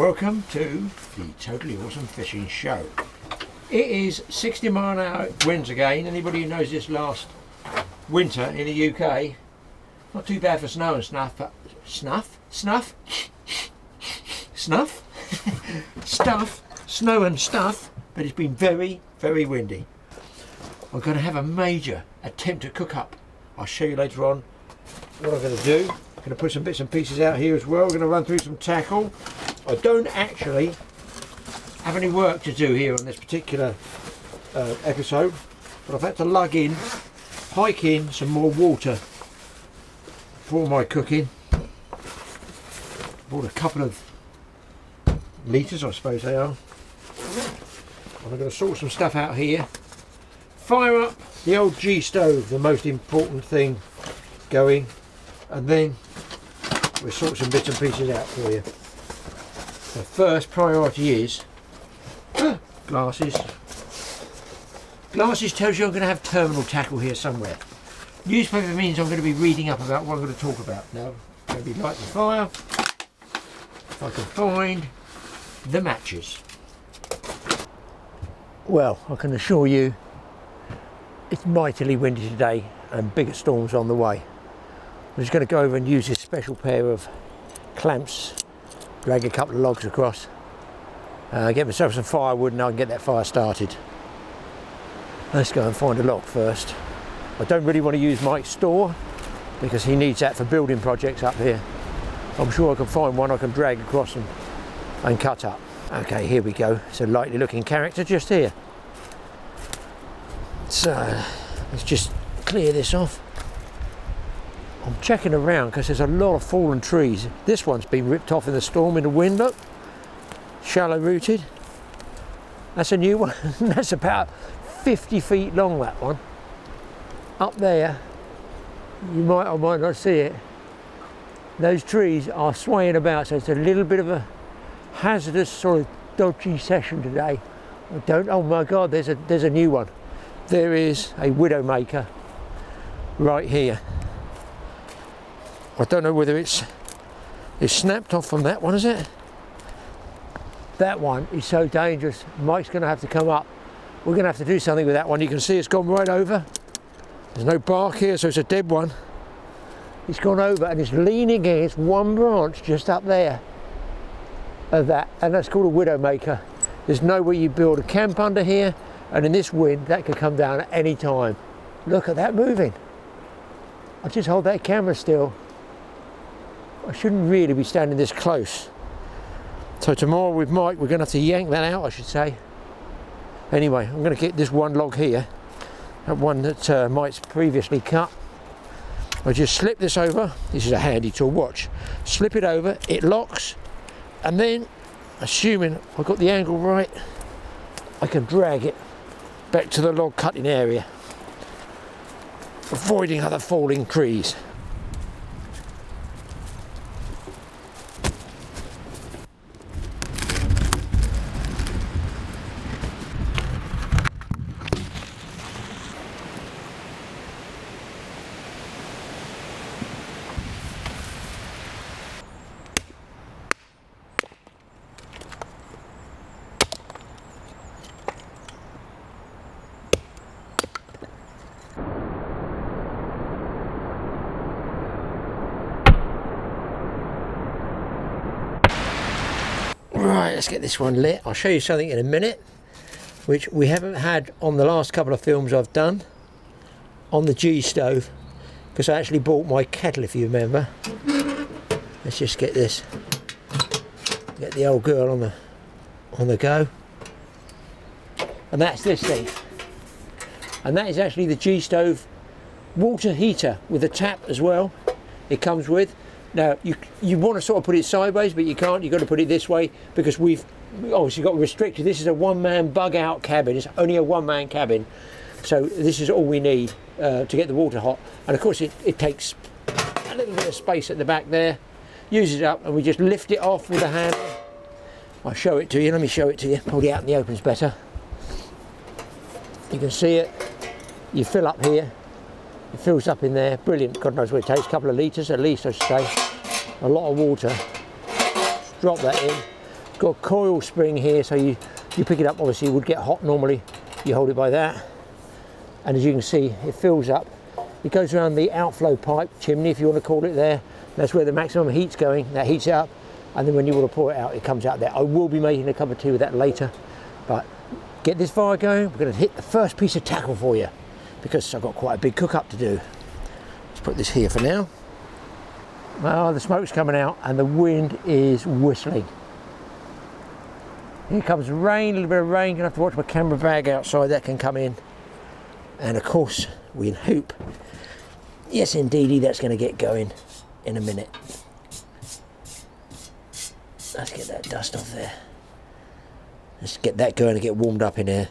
Welcome to the Totally Awesome Fishing Show. It is 60-mile-an-hour winds again. Anybody who knows this last winter in the UK, not too bad for snow and snuff, but snuff, snow and stuff, but it's been very, very windy. I'm going to have a major attempt to cook up. I'll show you later on what I'm going to do. I'm going to put some bits and pieces out here as well. We're going to run through some tackle. I don't actually have any work to do here on this particular episode, but I've had to hike in some more water for my cooking. Bought a couple of litres, I suppose they are. And I'm going to sort some stuff out here. Fire up the old G stove, the most important thing going, and then we'll sort some bits and pieces out for you. The first priority is glasses. Glasses tells you I'm going to have terminal tackle here somewhere. Newspaper means I'm going to be reading up about what I'm going to talk about. Now, maybe light the fire. If I can find the matches. Well, I can assure you it's mightily windy today and bigger storms on the way. I'm just going to go over and use this special pair of clamps, drag a couple of logs across, get myself some firewood and I can get that fire started. Let's go and find a log first. I don't really want to use Mike's store because he needs that for building projects up here. I'm sure I can find one I can drag across and cut up. Okay, here we go. It's a likely looking character just here. So let's just clear this off. I'm checking around because there's a lot of fallen trees. This one's been ripped off in the storm in the wind, look. Shallow rooted. That's a new one. That's about 50 feet long, that one. Up there, you might or might not see it. Those trees are swaying about, so it's a little bit of a hazardous sort of dodgy session today. Oh my God, there's a new one. There is a widowmaker right here. I don't know whether it's snapped off from that one, is it? That one is so dangerous. Mike's going to have to come up. We're going to have to do something with that one. You can see it's gone right over. There's no bark here, so it's a dead one. It's gone over and it's leaning against one branch just up there of that, and that's called a widowmaker. There's no way you build a camp under here, and in this wind that could come down at any time. Look at that moving. I'll just hold that camera still. I shouldn't really be standing this close. So tomorrow with Mike we're going to have to yank that out, I should say. Anyway, I'm going to get this one log here, that one that Mike's previously cut. I just slip this over. This is a handy tool, watch. Slip it over, it locks, and then, assuming I've got the angle right, I can drag it back to the log cutting area, avoiding other falling trees. Right, let's get this one lit. I'll show you something in a minute, which we haven't had on the last couple of films I've done on the G stove, because I actually bought my kettle, if you remember. Let's just get this, get the old girl on the go. And that's this thing. And that is actually the G stove water heater with a tap as well. It comes with. Now you want to sort of put it sideways, but you can't. You've got to put it this way because we've obviously got restricted. This is a one-man bug-out cabin. It's only a one-man cabin, so this is all we need to get the water hot. And of course, it takes a little bit of space at the back there. Use it up, and we just lift it off with a handle. I'll show it to you. Let me show it to you. Probably out in the open's better. You can see it. You fill up here. It fills up in there, brilliant. God knows what it takes, a couple of litres at least, I should say. A lot of water. Drop that in. got a coil spring here, so you pick it up, obviously it would get hot normally, you hold it by that, and as you can see it fills up. It goes around the outflow pipe, chimney if you want to call it there. That's where the maximum heat's going, that heats it up, and then when you want to pour it out, it comes out there. I will be making a cup of tea with that later, but get this fire going. We're going to hit the first piece of tackle for you, because I've got quite a big cook up to do. Let's put this here for now. Well, the smoke's coming out and the wind is whistling. Here comes rain, a little bit of rain. Gonna have to watch my camera bag outside, that can come in. And of course, we hope, yes indeedy, that's gonna get going in a minute. Let's get that dust off there. Let's get that going and get warmed up in here.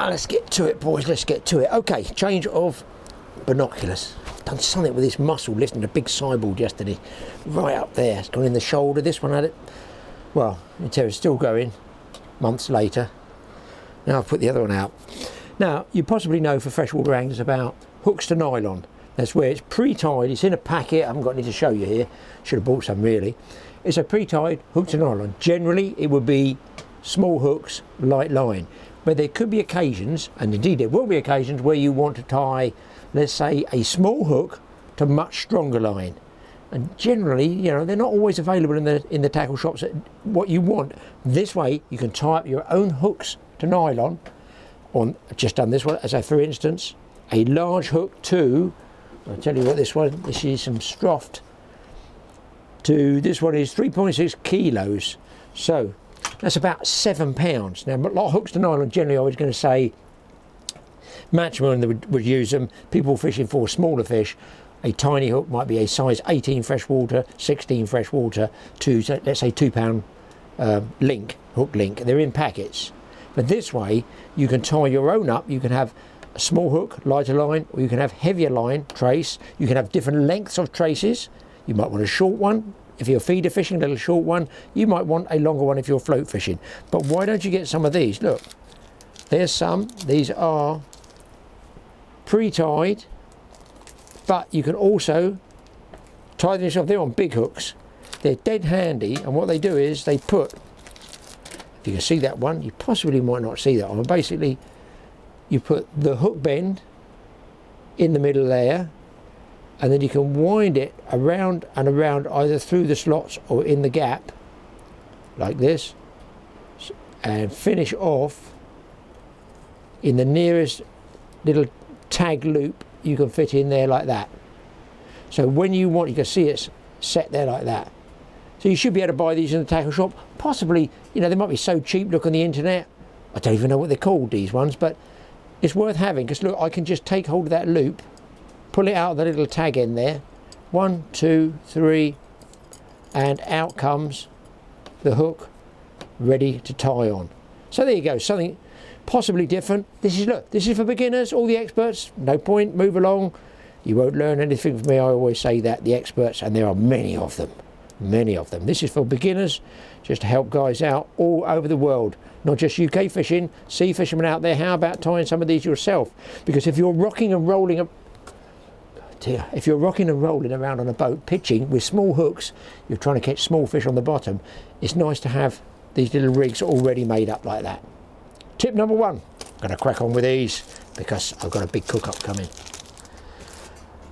Let's get to it, boys, let's get to it. Okay, change of binoculars. Done something with this muscle, lifting a big sideboard yesterday. Right up there, it's gone in the shoulder. This one had it, well, it's still going, months later. Now I've put the other one out. Now, you possibly know for freshwater anglers about hooks to nylon. That's where it's pre-tied, it's in a packet, I haven't got any to show you here. Should have bought some really. It's a pre-tied hook to nylon. Generally, it would be small hooks, light line. But there could be occasions, and indeed there will be occasions, where you want to tie, let's say, a small hook to much stronger line. And generally, you know, they're not always available in the tackle shops at what you want. This way, you can tie up your own hooks to nylon. On, I've just done this one as a, for instance, a large hook to, I'll tell you what this one, this is some Stroft, to, this one is 3.6 kilos. So, that's about £7. Now, a lot of hooks to nylon, generally I was going to say, maximum they would use them. People fishing for smaller fish, a tiny hook might be a size 18 freshwater, 16 freshwater, to, let's say, £2 link, hook link. They're in packets. But this way, you can tie your own up. You can have a small hook, lighter line, or you can have heavier line, trace. You can have different lengths of traces. You might want a short one. If you're feeder fishing, a little short one. You might want a longer one if you're float fishing. But why don't you get some of these? Look, there's some. These are pre-tied, but you can also tie them yourself. They're on big hooks. They're dead handy, and what they do is they put, if you can see that one, you possibly might not see that one. Basically, you put the hook bend in the middle there, and then you can wind it around and around, either through the slots or in the gap, like this, and finish off in the nearest little tag loop you can fit in there, like that. So when you want, you can see it's set there like that. So you should be able to buy these in the tackle shop. Possibly, you know, they might be so cheap, look on the internet. I don't even know what they're called, these ones, but it's worth having, because look, I can just take hold of that loop, pull it out of the little tag end there, 1, 2, 3, and out comes the hook, ready to tie on. So there you go, something possibly different. This is, look, this is for beginners, all the experts, no point, move along. You won't learn anything from me, I always say that, the experts, and there are many of them. Many of them. This is for beginners, just to help guys out all over the world, not just UK fishing, sea fishermen out there. How about tying some of these yourself? Because if you're rocking and rolling if you're rocking and rolling around on a boat pitching with small hooks, you're trying to catch small fish on the bottom, it's nice to have these little rigs already made up like that. Tip number 1, I'm going to crack on with these because I've got a big cook up coming.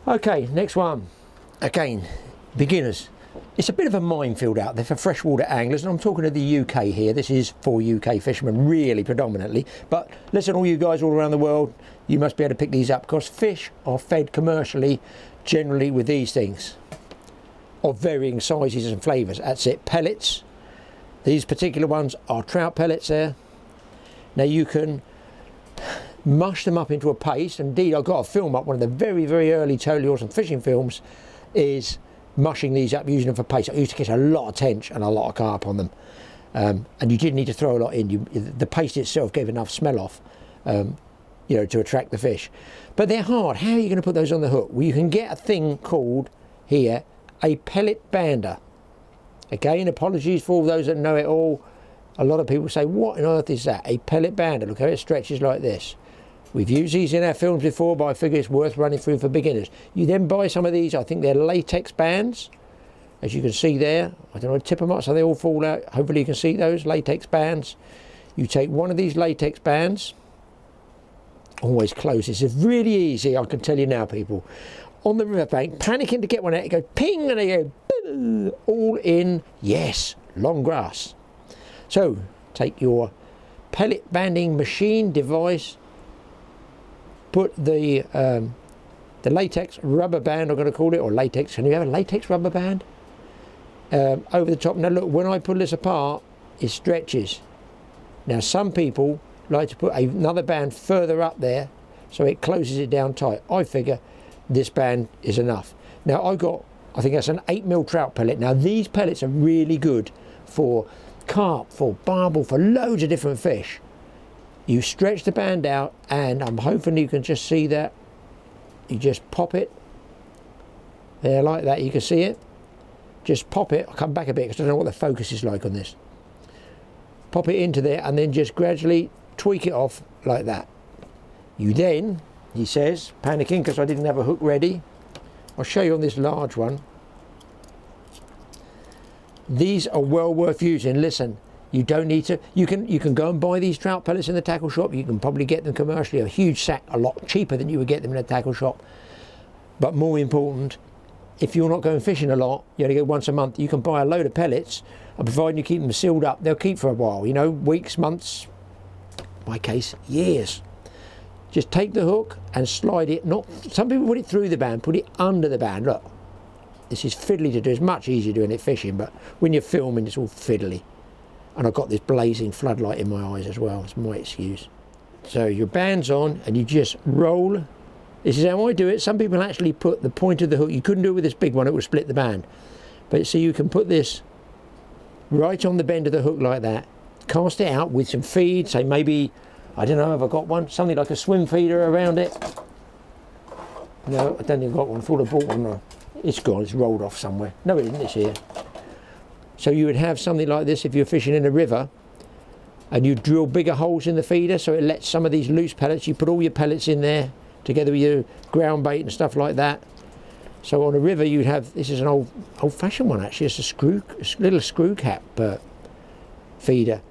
Okay, next one. Again, beginners. It's a bit of a minefield out there for freshwater anglers, and I'm talking to the UK here. This is for UK fishermen, really, predominantly. But listen, all you guys all around the world, you must be able to pick these up, because fish are fed commercially, generally, with these things, of varying sizes and flavours. That's it, pellets. These particular ones are trout pellets there. Now you can mush them up into a paste. Indeed, I've got a film up, one of the very, very early totally awesome fishing films, is mushing these up, using them for paste. I used to catch a lot of tench and a lot of carp on them, and you didn't need to throw a lot in. The paste itself gave enough smell off, you know, to attract the fish. But they're hard. How are you going to put those on the hook? Well, you can get a thing called here a pellet bander. Again, apologies for all those that know it all. A lot of people say, what on earth is that? A pellet band. Look how it stretches like this. We've used these in our films before, but I figure it's worth running through for beginners. You then buy some of these, I think they're latex bands, as you can see there. I don't know, tip them up so they all fall out. Hopefully you can see those latex bands. You take one of these latex bands, always close. It's really easy, I can tell you now, people. On the riverbank, panicking to get one out, it goes ping and they go boo, all in, yes, long grass. So, take your pellet banding machine device, put the latex rubber band, I'm going to call it, or latex, can you have a latex rubber band? Over the top. Now look, when I pull this apart, it stretches. Now some people like to put another band further up there so it closes it down tight. I figure this band is enough. Now I think that's an 8mm trout pellet. Now these pellets are really good for carp, for barbel, for loads of different fish. You stretch the band out, and I'm hoping you can just see that. You just pop it there like that, you can see it. Just pop it, I'll come back a bit because I don't know what the focus is like on this. Pop it into there and then just gradually tweak it off like that. You then, he says, panicking because I didn't have a hook ready. I'll show you on this large one. These are well worth using. Listen, you don't need to, you can go and buy these trout pellets in the tackle shop. You can probably get them commercially, a huge sack, a lot cheaper than you would get them in a tackle shop. But more important, if you're not going fishing a lot, you only go once a month, you can buy a load of pellets, and providing you keep them sealed up, they'll keep for a while, you know, weeks, months, in my case, years. Just take the hook and slide it, some people put it through the band, put it under the band. Look, this is fiddly to do, it's much easier doing it fishing, but when you're filming it's all fiddly. And I've got this blazing floodlight in my eyes as well, it's my excuse. So your band's on and you just roll. This is how I do it. Some people actually put the point of the hook, you couldn't do it with this big one, it would split the band. But see, you can put this right on the bend of the hook like that, cast it out with some feed, say maybe, I don't know if I've got one, something like a swim feeder around it. No, I don't think I've got one, I thought I bought one. No. It's gone, it's rolled off somewhere. No, it isn't, it's here. So you would have something like this if you're fishing in a river, and you drill bigger holes in the feeder so it lets some of these loose pellets, you put all your pellets in there together with your ground bait and stuff like that. So on a river you'd have, this is an old-fashioned one actually, it's a little screw cap feeder,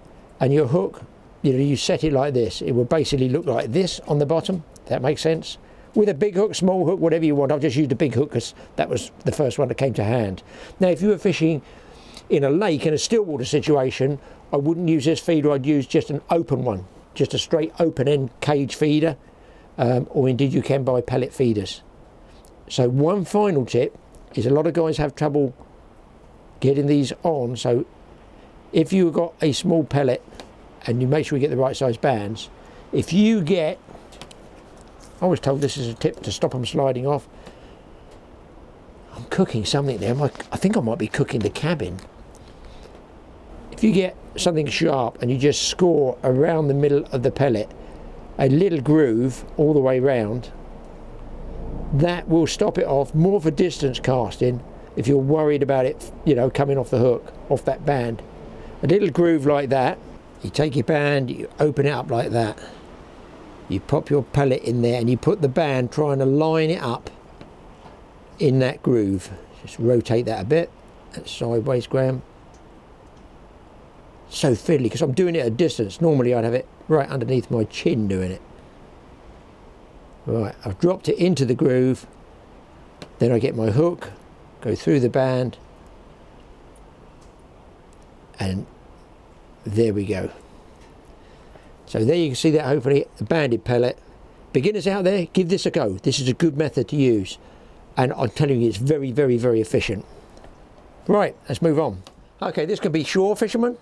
and your hook, you know, you set it like this, it would basically look like this on the bottom, if that makes sense, with a big hook, small hook, whatever you want. I've just used a big hook because that was the first one that came to hand. Now if you were fishing in a lake, in a stillwater situation, I wouldn't use this feeder, I'd use just an open one, just a straight open end cage feeder, or indeed you can buy pellet feeders. So one final tip is a lot of guys have trouble getting these on, so if you've got a small pellet and you make sure you get the right size bands, if you get, I was told this is a tip to stop them sliding off. I'm cooking something there, I think I might be cooking the cabin. If you get something sharp and you just score around the middle of the pellet a little groove all the way round, that will stop it off, more for distance casting if you're worried about it, you know, coming off the hook, off that band. A little groove like that, you take your band, you open it up like that, you pop your pellet in there and you put the band trying to line it up in that groove. Just rotate that a bit, that's sideways, Graham. So fiddly because I'm doing it at a distance. Normally I'd have it right underneath my chin doing it. Right, I've dropped it into the groove, then I get my hook, go through the band, and there we go. So there you can see that, hopefully, the banded pellet. Beginners out there, give this a go. This is a good method to use, and I'm telling you it's very, very, very efficient. Right, let's move on. Okay, this can be shore fishermen.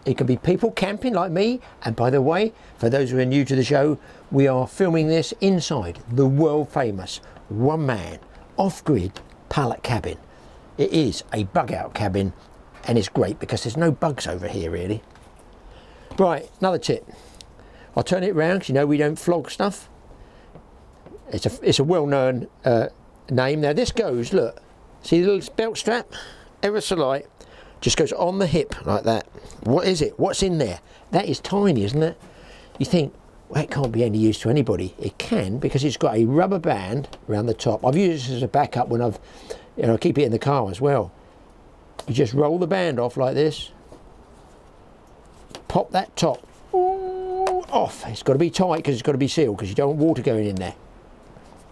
It can be people camping like me, and by the way, for those who are new to the show, we are filming this inside the world famous one-man off-grid pallet cabin. It is a bug-out cabin, and it's great because there's no bugs over here really. Right, another tip. I'll turn it round because you know we don't flog stuff. It's a well-known name. Now this goes, look, see the little belt strap, ever so light. Just goes on the hip like that. What is it? What's in there? That is tiny, isn't it? You think, well, it can't be any use to anybody. It can, because it's got a rubber band around the top. I've used this as a backup when I've, you know, I keep it in the car as well. You just roll the band off like this. Pop that top off. It's got to be tight because it's got to be sealed, because you don't want water going in there.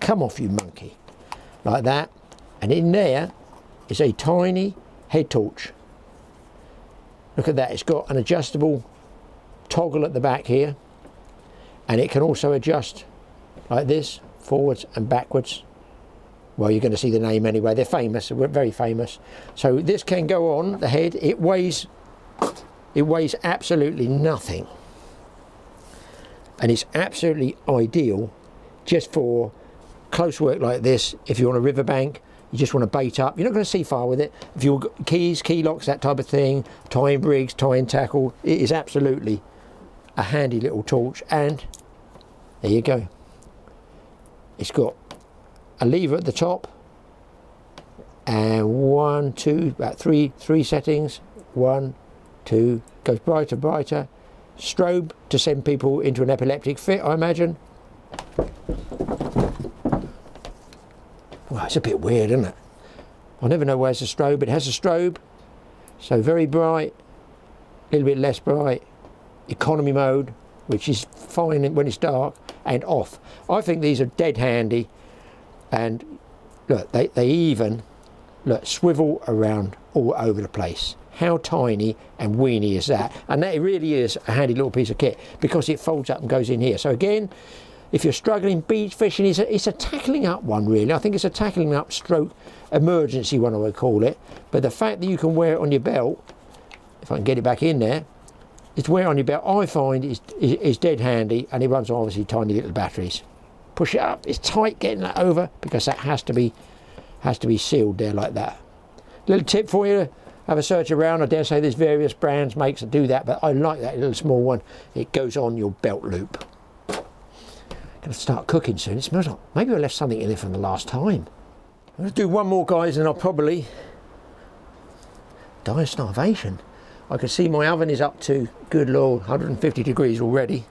Come off, you monkey. Like that. And in there is a tiny head torch. Look at that. It's got an adjustable toggle at the back here. And it can also adjust like this, forwards and backwards. Well, you're going to see the name anyway. They're famous. They're very famous. So this can go on the head. It weighs absolutely nothing. And it's absolutely ideal just for close work like this. If you're on a riverbank, you just want to bait up. You're not going to see far with it. If you've got keys, key locks, that type of thing, tying rigs, tying tackle, it is absolutely a handy little torch. And there you go. It's got a lever at the top, and 1, 2, about three settings. 1, 2, goes brighter, brighter. Strobe to send people into an epileptic fit, I imagine. Well, it's a bit weird, isn't it? I never know where's the strobe. It has a strobe, so very bright, a little bit less bright. Economy mode, which is fine when it's dark, and off. I think these are dead handy, and look, they even swivel around all over the place. How tiny and weeny is that? And that really is a handy little piece of kit, because it folds up and goes in here. So again, if you're struggling beach fishing, it's a tackling up one, really. I think it's a tackling up stroke emergency one, I would call it. But the fact that you can wear it on your belt, if I can get it back in there, it's wear it on your belt, I find is dead handy, and it runs on obviously tiny little batteries. Push it up, it's tight getting that over, because that has to be sealed there like that. Little tip for you, have a search around. I dare say there's various brands, makes that do that, but I like that little small one. It goes on your belt loop. Going to start cooking soon. It smells like maybe I left something in there from the last time. I'm going to do one more, guys, and I'll probably die of starvation. I can see my oven is up to, good lord, 150 degrees already,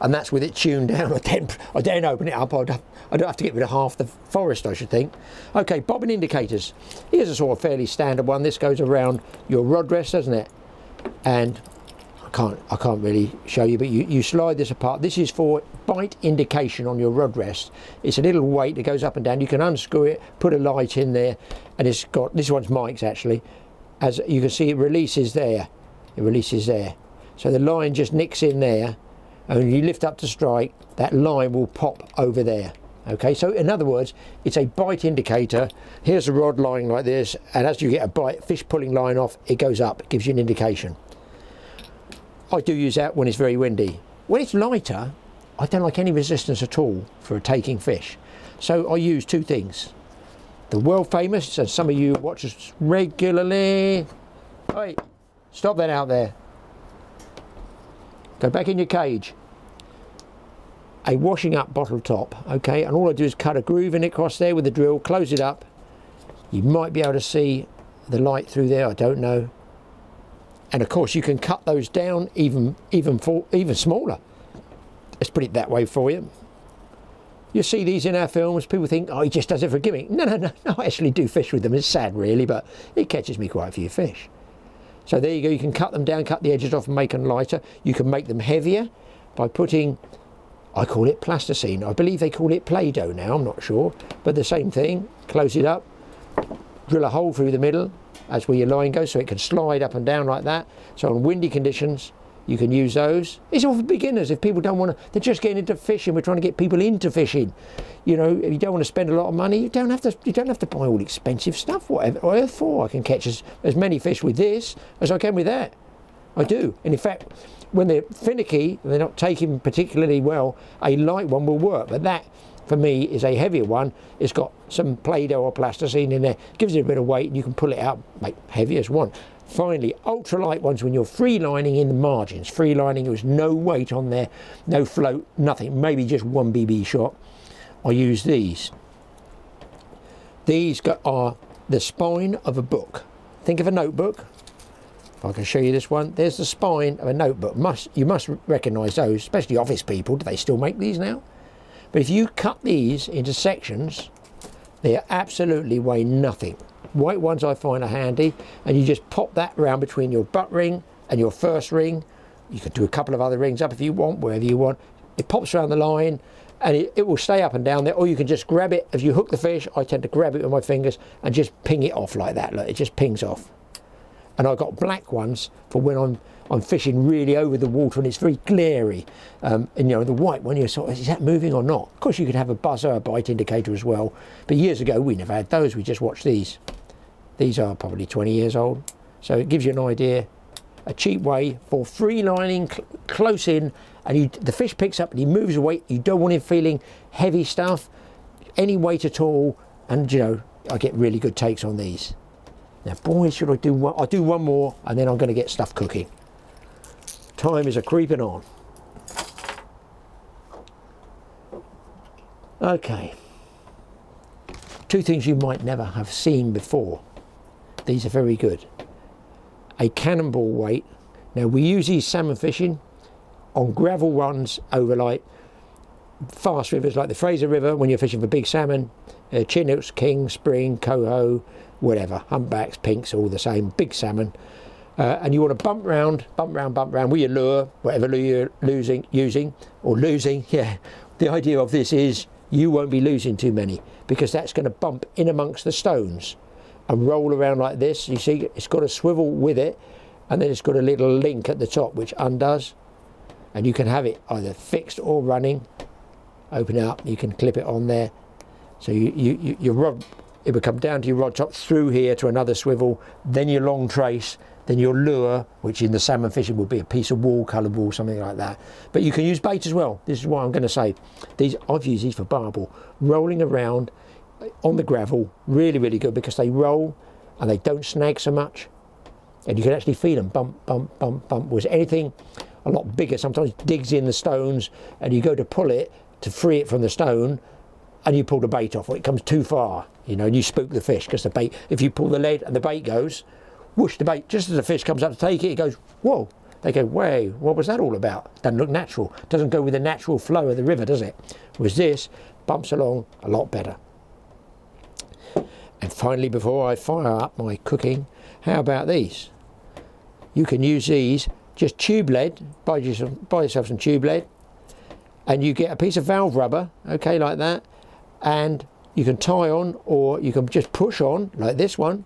and that's with it tuned down. I daren't open it up. I'd have to get rid of half the forest, I should think. Okay, bobbin indicators. Here's a sort of fairly standard one. This goes around your rod rest, doesn't it? And I can't really show you, but you slide this apart. This is for bite indication on your rod rest. It's a little weight that goes up and down. You can unscrew it, put a light in there, and it's got, this one's Mike's actually. As you can see, it releases there. It releases there. So the line just nicks in there, and when you lift up to strike, that line will pop over there. Okay, so in other words, it's a bite indicator. Here's a rod lying like this, and as you get a bite, fish pulling line off, it goes up. It gives you an indication. I do use that when it's very windy. When it's lighter, I don't like any resistance at all for taking fish. So I use two things. The world famous, and some of you watch us regularly. Hey, stop that out there. Go back in your cage. A washing up bottle top, okay, and all I do is cut a groove in it across there with the drill, close it up. You might be able to see the light through there, I don't know. And of course you can cut those down even smaller. Let's put it that way for you. You see these in our films, people think, oh, he just does it for a gimmick. No, I actually do fish with them. It's sad really, but it catches me quite a few fish. So there you go, you can cut them down, cut the edges off and make them lighter. You can make them heavier by putting, I call it plasticine. I believe they call it Play-Doh now, I'm not sure. But the same thing, close it up, drill a hole through the middle, that's where your line goes, so it can slide up and down like that. So on windy conditions, you can use those. It's all for beginners. If people don't want to, they're just getting into fishing. We're trying to get people into fishing. You know, if you don't want to spend a lot of money, you don't have to buy all expensive stuff. Whatever for, I can catch as many fish with this as I can with that. I do. And in fact, when they're finicky, they're not taking particularly well, a light one will work. But that, for me, is a heavier one. It's got some Play-Doh or plasticine in there. Gives it a bit of weight, and you can pull it out, make heavy as one. Finally, ultralight ones when you're free lining in the margins. Free lining, there was no weight on there, no float, nothing, maybe just one BB shot. I use these. These are the spine of a book. Think of a notebook. If I can show you this one, there's the spine of a notebook. You must recognise those, especially office people. Do they still make these now? But if you cut these into sections, they absolutely weigh nothing. White ones I find are handy, and you just pop that round between your butt ring and your first ring. You could do a couple of other rings up if you want, wherever you want. It pops around the line, and it will stay up and down there, or you can just grab it. If you hook the fish, I tend to grab it with my fingers and just ping it off like that. Look, it just pings off. And I've got black ones for when I'm fishing really over the water and it's very glary. And you know, the white one, you're sort of, is that moving or not? Of course, you could have a buzzer, a bite indicator as well. But years ago, we never had those. We just watched these. These are probably 20 years old. So it gives you an idea. A cheap way for free lining close in, and the fish picks up and he moves away. You don't want him feeling heavy stuff, any weight at all. And you know, I get really good takes on these. Now, boys, should I do one? I'll do one more, and then I'm going to get stuff cooking. Time is a creeping on. Okay. Two things you might never have seen before. These are very good. A cannonball weight. Now, we use these salmon fishing on gravel runs over like fast rivers like the Fraser River when you're fishing for big salmon, Chinooks, king, spring, coho, whatever, humpbacks, pinks, all the same, big salmon. And you want to bump round with your lure, whatever lure you're using. Yeah. The idea of this is you won't be losing too many, because that's going to bump in amongst the stones and roll around like this. You see, it's got a swivel with it, and then it's got a little link at the top which undoes, and you can have it either fixed or running. Open it up, you can clip it on there. So your rod, it will come down to your rod top, through here to another swivel, then your long trace, then your lure, which in the salmon fishing would be a piece of wool, coloured wool, something like that. But you can use bait as well. This is what I'm going to say. I've used these for barbel, rolling around on the gravel, really, really good, because they roll and they don't snag so much, and you can actually feel them bump, bump, bump, bump. Whereas anything a lot bigger sometimes digs in the stones, and you go to pull it to free it from the stone, and you pull the bait off, or it comes too far, you know, and you spook the fish, because the bait, if you pull the lead and the bait goes, whoosh, the bait, just as the fish comes up to take it, it goes, whoa. They go, way, what was that all about? Doesn't look natural. Doesn't go with the natural flow of the river, does it? Whereas this bumps along a lot better. And finally, before I fire up my cooking, how about these? You can use these, just tube lead, buy yourself some tube lead, and you get a piece of valve rubber, okay, like that, and you can tie on, or you can just push on, like this one.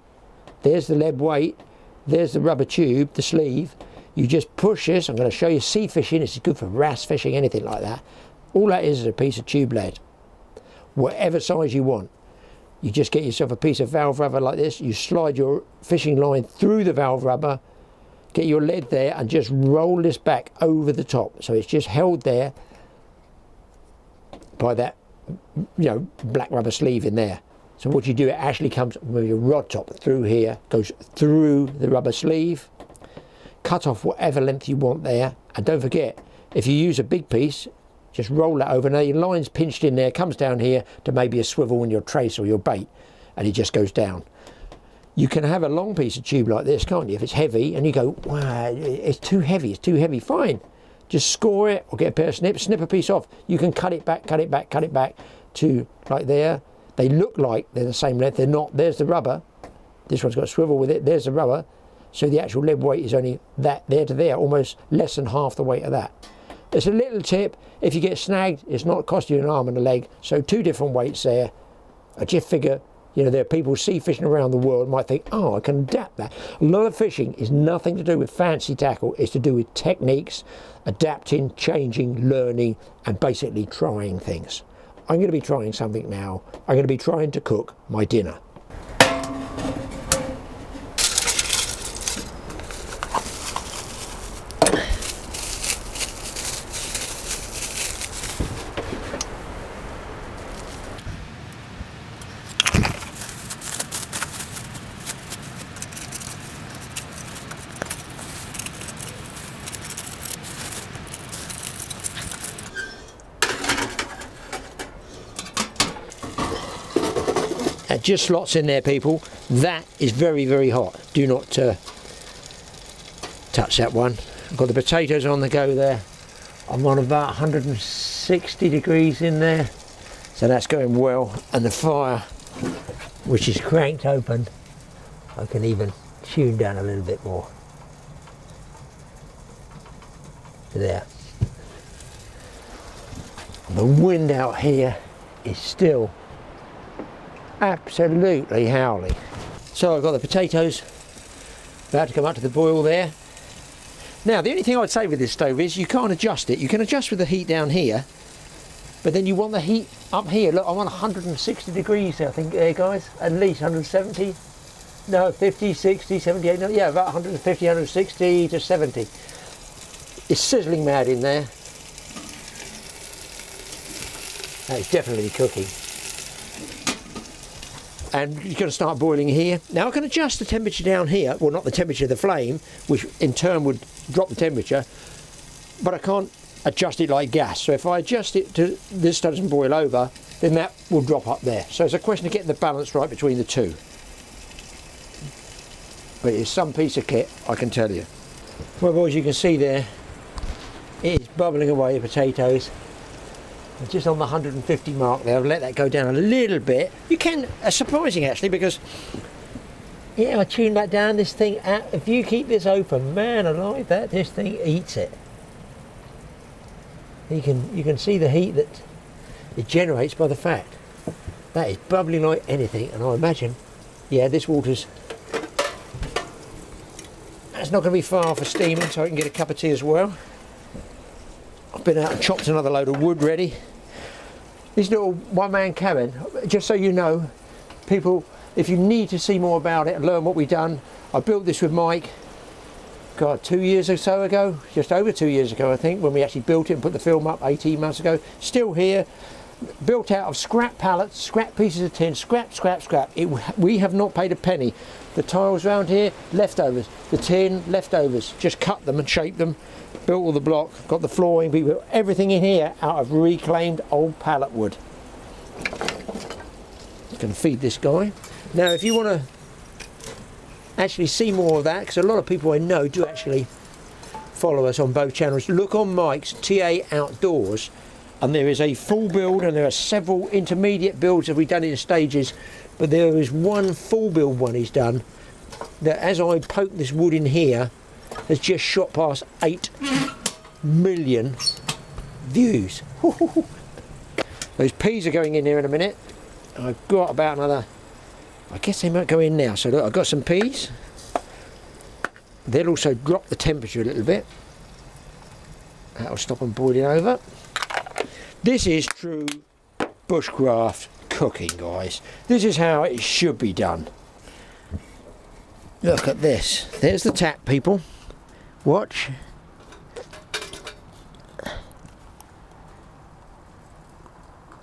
There's the lead weight, there's the rubber tube, the sleeve. You just push this. I'm going to show you sea fishing. This is good for wrasse fishing, anything like that. All that is a piece of tube lead, whatever size you want. You just get yourself a piece of valve rubber like this. You slide your fishing line through the valve rubber, get your lead there, and just roll this back over the top. So it's just held there by that, you know, black rubber sleeve in there. So what you do, it actually comes with your rod top through here, goes through the rubber sleeve, cut off whatever length you want there, and don't forget, if you use a big piece, just roll that over. Now your line's pinched in there, comes down here to maybe a swivel in your trace or your bait, and it just goes down. You can have a long piece of tube like this, can't you, if it's heavy, and you go, wow, it's too heavy, fine. Just score it, or get a pair of snips, snip a piece off. You can cut it back to like there. They look like they're the same length, they're not. There's the rubber. This one's got a swivel with it, there's the rubber. So the actual lead weight is only that there to there, almost less than half the weight of that. It's a little tip. If you get snagged, it's not cost you an arm and a leg. So 2 different weights there. I just figure, you know, there are people sea fishing around the world might think, oh, I can adapt that. A lot of fishing is nothing to do with fancy tackle. It's to do with techniques, adapting, changing, learning, and basically trying things. I'm going to be trying something now. I'm going to be trying to cook my dinner. Just slots in there, people. That is very, very hot. Do not touch that one. I've got the potatoes on the go there. I'm on about 160 degrees in there, so that's going well. And the fire, which is cranked open, I can even tune down a little bit more. There. The wind out here is still absolutely howling. So I've got the potatoes about to come up to the boil there. Now the only thing I'd say with this stove is you can't adjust it. You can adjust with the heat down here, but then you want the heat up here. Look, I'm on 160 degrees I think there, guys, at least 170. No, 50, 60, 78, no, yeah, about 150, 160 to 70. It's sizzling mad in there. That is definitely cooking. And you're going to start boiling here. Now I can adjust the temperature down here, well not the temperature of the flame, which in turn would drop the temperature, but I can't adjust it like gas. So if I adjust it to this doesn't boil over, then that will drop up there. So it's a question of getting the balance right between the two. But it's some piece of kit, I can tell you. Well boys, you can see there, it is bubbling away, the potatoes. I'm just on the 150 mark there. I'll let that go down a little bit. You can, surprising actually, because yeah, I tuned that down, this thing, if you keep this open, man alive, this thing eats it. You can see the heat that it generates by the fact that is bubbling like anything. And I imagine, yeah, this water's, that's not going to be far for steaming, so I can get a cup of tea as well. I've been out and chopped another load of wood ready. This little one-man cabin, just so you know, people, if you need to see more about it and learn what we've done, I built this with Mike, God, 2 years or so ago, just over 2 years ago I think, when we actually built it and put the film up 18 months ago. Still here, built out of scrap pallets, scrap pieces of tin, scrap. We have not paid a penny. The tiles around here, leftovers. The tin, leftovers. Just cut them and shaped them. Built all the block, got the flooring, we built everything in here out of reclaimed old pallet wood. Going to feed this guy. Now if you want to actually see more of that, because a lot of people I know do actually follow us on both channels, look on Mike's TA Outdoors, and there is a full build and there are several intermediate builds that we've done in stages, but there is one full build one he's done that, as I poke this wood in here, has just shot past 8 million views. Those peas are going in here in a minute. I've got about another, I guess they might go in now. So look, I've got some peas. They'll also drop the temperature a little bit. That'll stop them boiling over. This is true bushcraft cooking, guys. This is how it should be done. Look at this. There's the tap, people. Watch.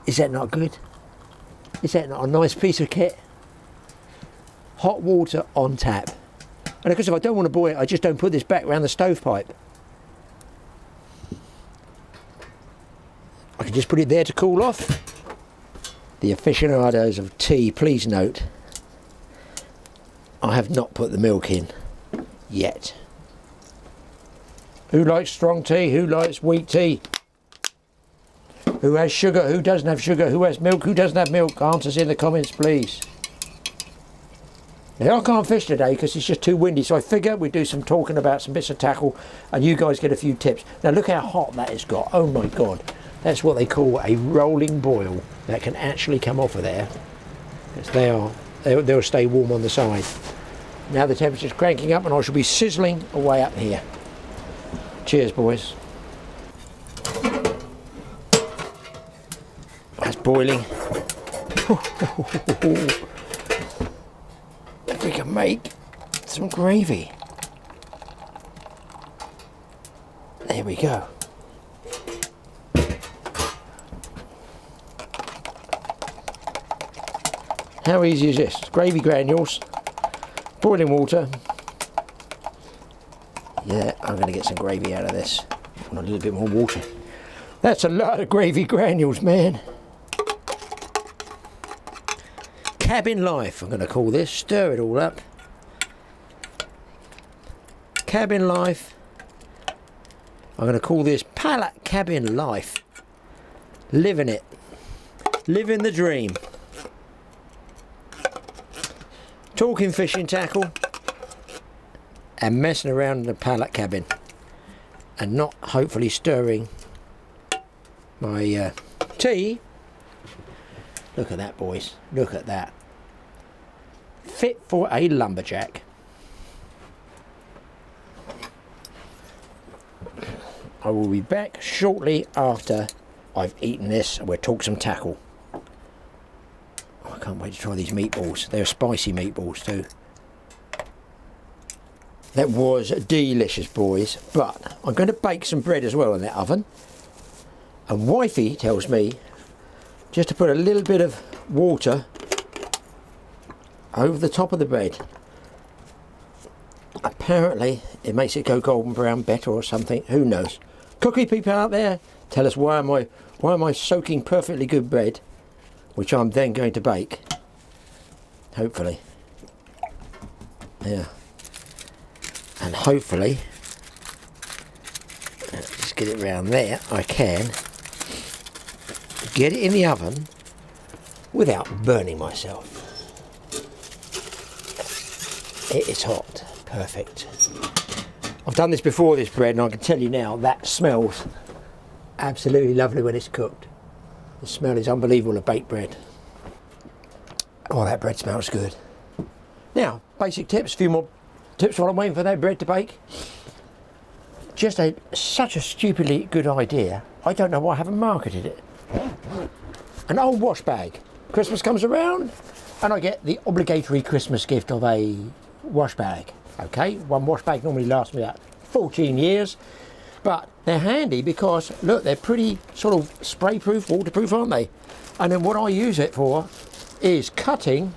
Is that not good? Is that not a nice piece of kit? Hot water on tap. And of course, if I don't want to boil it, I just don't put this back around the stovepipe. I can just put it there to cool off. The aficionados of tea, please note, I have not put the milk in yet. Who likes strong tea? Who likes weak tea? Who has sugar? Who doesn't have sugar? Who has milk? Who doesn't have milk? Answers in the comments, please. Now, I can't fish today because it's just too windy, so I figure we do some talking about some bits of tackle and you guys get a few tips. Now look how hot that has got. Oh my God. That's what they call a rolling boil. That can actually come off of there. They'll stay warm on the side. Now the temperature's cranking up and I shall be sizzling away up here. Cheers, boys. That's boiling. If we can make some gravy. There we go. How easy is this? Gravy granules, boiling water. Yeah, I'm going to get some gravy out of this. I want a little bit more water. That's a lot of gravy granules, man. Cabin life, I'm going to call this. Stir it all up. cabin life. I'm going to call this pallet cabin life. Living it. Living the dream. Talking fishing tackle and messing around in the pallet cabin and not hopefully stirring my tea. Look at that, boys. Look at that. Fit for a lumberjack. I will be back shortly after I've eaten this and we'll talk some tackle. I can't wait to try these meatballs. They're spicy meatballs too. That was delicious, boys. But I'm going to bake some bread as well in that oven. And wifey tells me just to put a little bit of water over the top of the bread. Apparently it makes it go golden brown better or something. Who knows? Cookie people out there, tell us why am I soaking perfectly good bread, which I'm then going to bake. Hopefully. Yeah. And hopefully, just get it round there, I can get it in the oven without burning myself. It is hot. Perfect. I've done this before, this bread, and I can tell you now that smells absolutely lovely when it's cooked. The smell is unbelievable of baked bread. Oh, that bread smells good. Now, basic tips, a few more tips while I'm waiting for that bread to bake. Just such a stupidly good idea. I don't know why I haven't marketed it. An old wash bag. Christmas comes around and I get the obligatory Christmas gift of a wash bag. Okay, one wash bag normally lasts me about 14 years. But they're handy because, look, they're pretty sort of spray-proof, waterproof, aren't they? And then what I use it for is cutting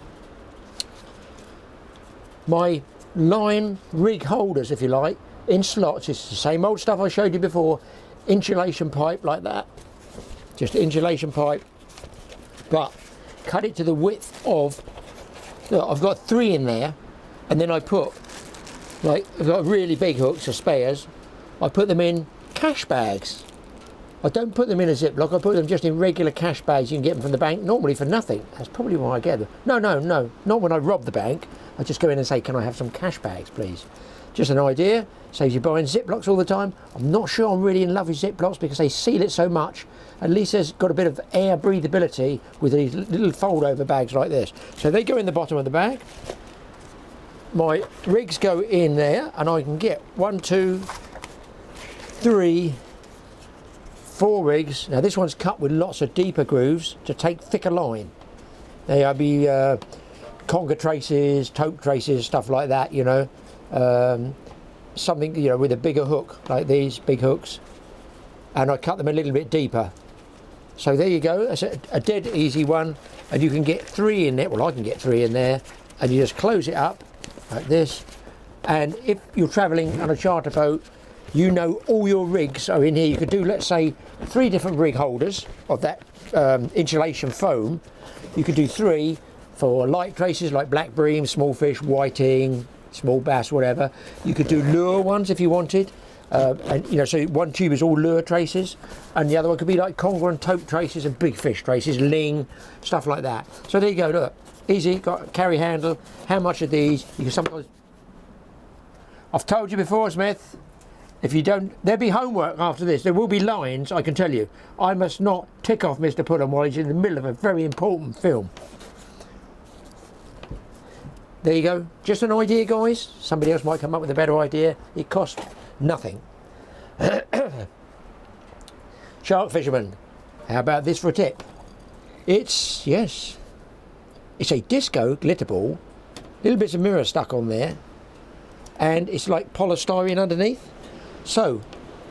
my line rig holders, if you like, in slots. It's the same old stuff I showed you before. Insulation pipe like that. Just insulation pipe. But cut it to the width of, look, I've got 3 in there. And then I put, like, I've got really big hooks or spares. I put them in cash bags. I don't put them in a Ziploc, I put them just in regular cash bags. You can get them from the bank, normally for nothing. That's probably why I get them. No, not when I rob the bank. I just go in and say, can I have some cash bags, please? Just an idea, saves you buying Ziplocs all the time. I'm not sure I'm really in love with Ziplocs because they seal it so much. At least there's got a bit of air breathability with these little fold over bags like this. So they go in the bottom of the bag. My rigs go in there and I can get 1, 2, 3, 4 rigs. Now this one's cut with lots of deeper grooves to take thicker line. There'll be conger traces, taupe traces, stuff like that, you know. Something, you know, with a bigger hook, like these big hooks. And I cut them a little bit deeper. So there you go, that's a dead easy one. And you can get 3 in there, well I can get 3 in there. And you just close it up like this. And if you're travelling on a charter boat, you know all your rigs are in here. You could do, let's say, 3 different rig holders of that insulation foam. You could do 3 for light traces like black bream, small fish, whiting, small bass, whatever. You could do lure ones if you wanted. And you know, so one tube is all lure traces, and the other one could be like conger and taupe traces and big fish traces, ling, stuff like that. So there you go, look, easy, got a carry handle. How much of these? You can sometimes, I've told you before, Smith, if you don't, there'll be homework after this. There will be lines, I can tell you. I must not tick off Mr. Pullum while he's in the middle of a very important film. There you go, just an idea, guys. Somebody else might come up with a better idea. It costs nothing. Shark fisherman, how about this for a tip? It's, yes, it's a disco glitter ball, little bits of mirror stuck on there, and it's like polystyrene underneath. So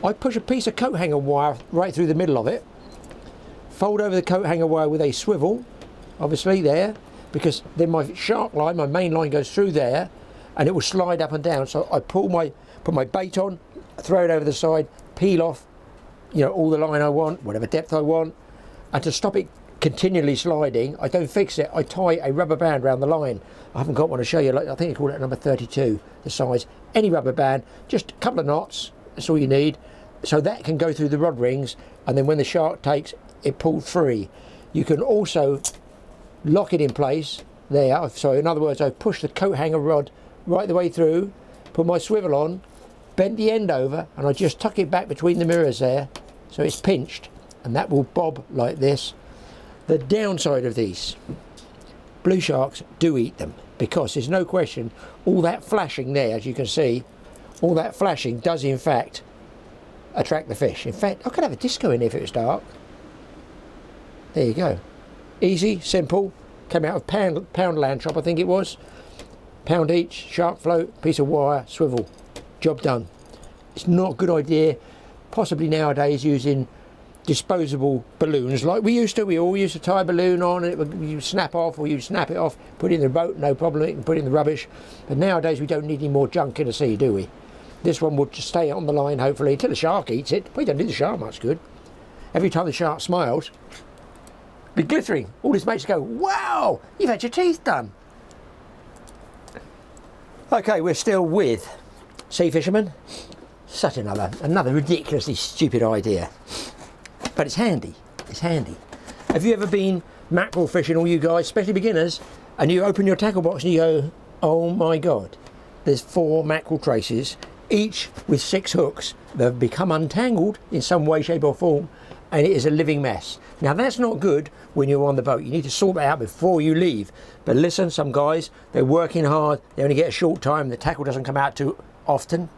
I push a piece of coat hanger wire right through the middle of it, fold over the coat hanger wire with a swivel, obviously there, because then my shark line, my main line, goes through there and it will slide up and down. So I put my bait on, throw it over the side, peel off, you know, all the line I want, whatever depth I want, and to stop it continually sliding, I don't fix it, I tie a rubber band around the line. I haven't got one to show you, like, I think I call it number 32, the size. any rubber band, just a couple of knots, that's all you need. So that can go through the rod rings, and then when the shark takes, it pulls free. You can also lock it in place there. So in other words, I push the coat hanger rod right the way through, put my swivel on, bend the end over, and I just tuck it back between the mirrors there, so it's pinched, and that will bob like this. The downside of these, blue sharks do eat them, because there's no question, all that flashing there, as you can see, all that flashing does in fact attract the fish. In fact, I could have a disco in here if it was dark. There you go. Easy, simple, came out of pound land shop, I think it was. Pound each, shark float, piece of wire, swivel, job done. It's not a good idea, possibly nowadays, using disposable balloons like we used to. We all used to tie a balloon on and it would, you snap off, or you snap it off, put it in the boat, no problem, it can put it in the rubbish. But nowadays we don't need any more junk in the sea, do we? This one will just stay on the line hopefully until the shark eats it. We don't do the shark much good. Every time the shark smiles, be glittering. All his mates go, wow, you've had your teeth done. Okay, we're still with sea fishermen. Such another ridiculously stupid idea. But it's handy, it's handy. Have you ever been mackerel fishing, all you guys, especially beginners, and you open your tackle box and you go, oh my God, there's 4 mackerel traces, each with 6 hooks that have become untangled in some way, shape or form, and it is a living mess. Now that's not good when you're on the boat. You need to sort that out before you leave. But listen, some guys, they're working hard, they only get a short time, the tackle doesn't come out too often.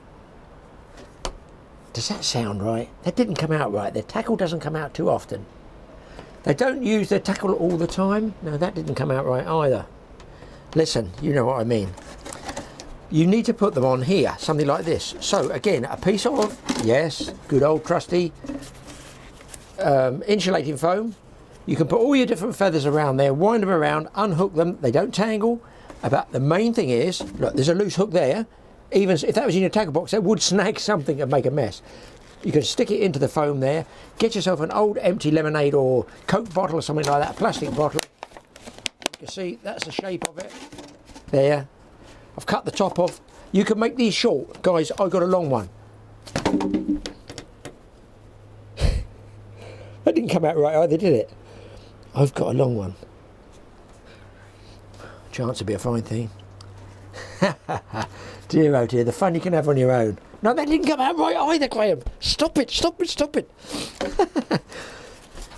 Does that sound right? That didn't come out right. Their tackle doesn't come out too often. They don't use their tackle all the time. No, that didn't come out right either. Listen, you know what I mean. You need to put them on here, something like this. So again, a piece of, yes, good old trusty insulating foam. You can put all your different feathers around there, wind them around, unhook them. They don't tangle. But the main thing is, look, there's a loose hook there. Even if that was in your tackle box, that would snag something and make a mess. You can stick it into the foam there, get yourself an old empty lemonade or Coke bottle or something like that, a plastic bottle. You can see that's the shape of it. There. I've cut the top off. You can make these short. Guys, I got a long one. That didn't come out right either, did it? I've got a long one. Chance to be a fine thing. Dear oh dear, the fun you can have on your own. No, that didn't come out right either, Graham. Stop it, stop it, stop it.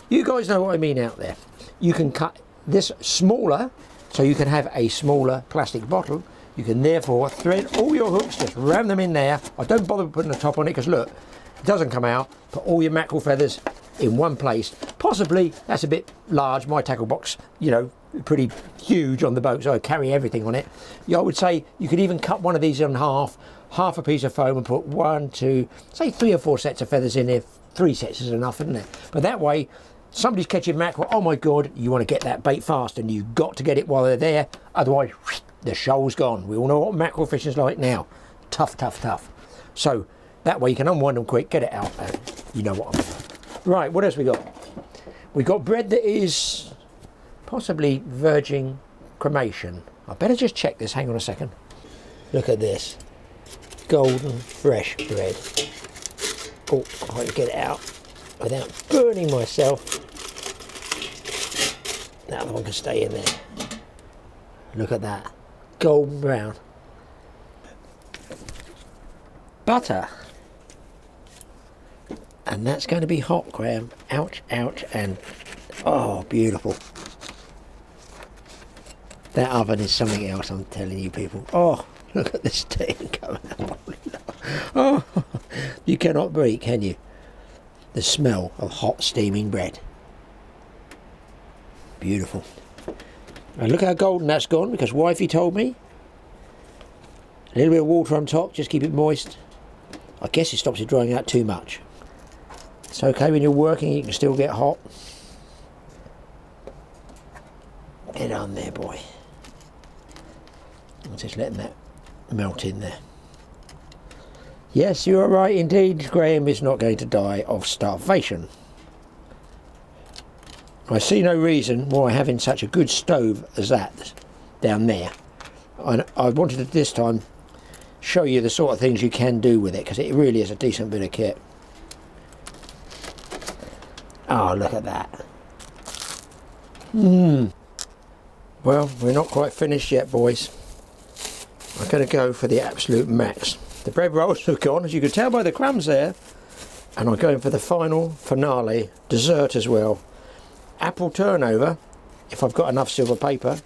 You guys know what I mean out there. You can cut this smaller, so you can have a smaller plastic bottle. You can therefore thread all your hooks, just ram them in there. I don't bother putting the top on it because look, it doesn't come out. Put all your mackerel feathers in one place. Possibly that's a bit large. My tackle box, you know, pretty huge on the boat, so I carry everything on it. Yeah, I would say you could even cut one of these in half a piece of foam and put 1, 2, say 3 or 4 sets of feathers in there. 3 sets is enough, isn't it? But that way, somebody's catching mackerel, oh my God, you want to get that bait fast and you've got to get it while they're there, otherwise the shoal's gone. We all know what mackerel fishing's like now. Tough, tough, tough. So that way you can unwind them quick, get it out, and you know what I mean. Right, what else we got? We got bread that is possibly virgin cremation. I better just check this, hang on a second. Look at this. Golden fresh bread. Oh, I can get it out without burning myself. That other one can stay in there. Look at that. Golden brown. Butter. And that's going to be hot, Graham. Ouch, ouch, and oh, beautiful. That oven is something else, I'm telling you people. Oh, look at this steam coming out. Oh, you cannot beat, can you? The smell of hot steaming bread. Beautiful. And look how golden that's gone, because wifey told me. A little bit of water on top, just keep it moist. I guess it stops it drying out too much. It's okay when you're working, you can still get hot. Get on there, boy. I'm just letting that melt in there. Yes, you are right indeed. Graham is not going to die of starvation. I see no reason why having such a good stove as that down there. I wanted it this time show you the sort of things you can do with it, because it really is a decent bit of kit. Oh, look at that. Well, we're not quite finished yet, boys. I'm going to go for the absolute max. The bread rolls are gone, as you can tell by the crumbs there, and I'm going for the final finale dessert as well. Apple turnover, if I've got enough silver paper.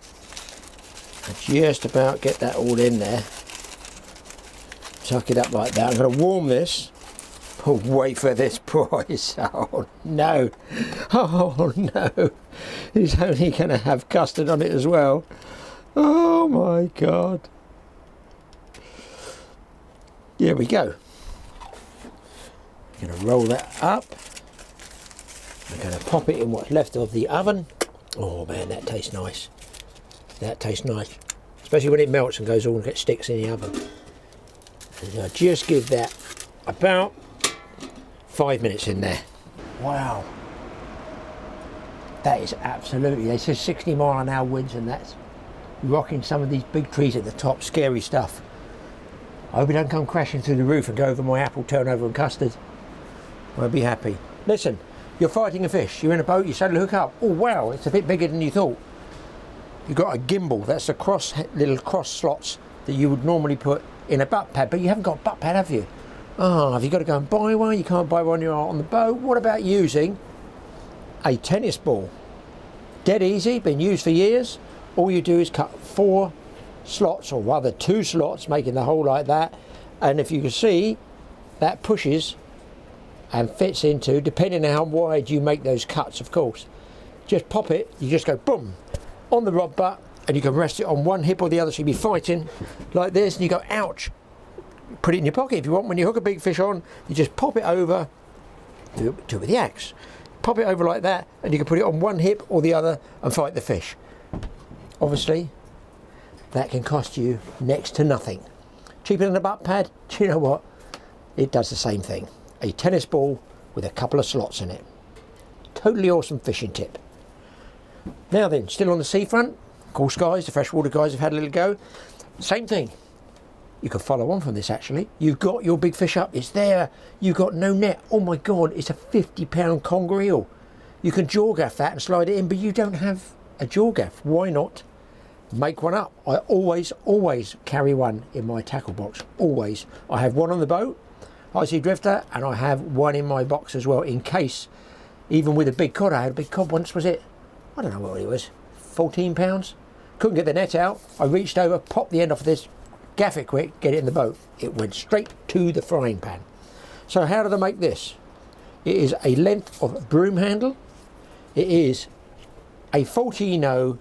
I just about get that all in there. Tuck it up like that. I'm going to warm this. Oh, wait for this, boys. Oh no. Oh no. It's only going to have custard on it as well. Oh my God. Here we go. I'm going to roll that up. I'm going to pop it in what's left of the oven. Oh man, that tastes nice. That tastes nice. Especially when it melts and goes all and gets sticks in the oven. And I just give that about 5 minutes in there. Wow. That is absolutely, they said 60-mile-an-hour winds, and that's rocking some of these big trees at the top. Scary stuff. I hope it don't come crashing through the roof and go over my apple turnover and custard. I'll be happy. Listen, you're fighting a fish. You're in a boat, you suddenly hook up. Oh wow, it's a bit bigger than you thought. You've got a gimbal. That's the little cross slots that you would normally put in a butt pad, but you haven't got a butt pad, have you? Oh, have you got to go and buy one? You can't buy one, you're on the boat. What about using a tennis ball? Dead easy, been used for years. All you do is cut 4 slots, or rather 2 slots, making the hole like that. And if you can see, that pushes and fits into, depending on how wide you make those cuts, of course. Just pop it, you just go boom, on the rod butt, and you can rest it on one hip or the other, so you'll be fighting like this, and you go, ouch. Put it in your pocket if you want. When you hook a big fish on, you just pop it over, do it with the axe. Pop it over like that, and you can put it on one hip or the other and fight the fish. Obviously, that can cost you next to nothing. Cheaper than a butt pad? Do you know what? It does the same thing. A tennis ball with a couple of slots in it. Totally awesome fishing tip. Now then, still on the seafront. Of course, guys, the freshwater guys have had a little go. Same thing. You can follow on from this actually. You've got your big fish up, it's there. You've got no net. Oh my God, it's a 50-pound conger eel. You can jaw gaff that and slide it in, but you don't have a jaw gaff. Why not make one up? I always carry one in my tackle box. Always. I have one on the boat, high sea drifter, and I have one in my box as well, in case, even with a big cod. I had a big cod once, was it? I don't know what it was, 14 pounds. Couldn't get the net out. I reached over, popped the end off of this, gaff it quick, get it in the boat. It went straight to the frying pan. So how did I make this? It is a length of broom handle. It is a Fortino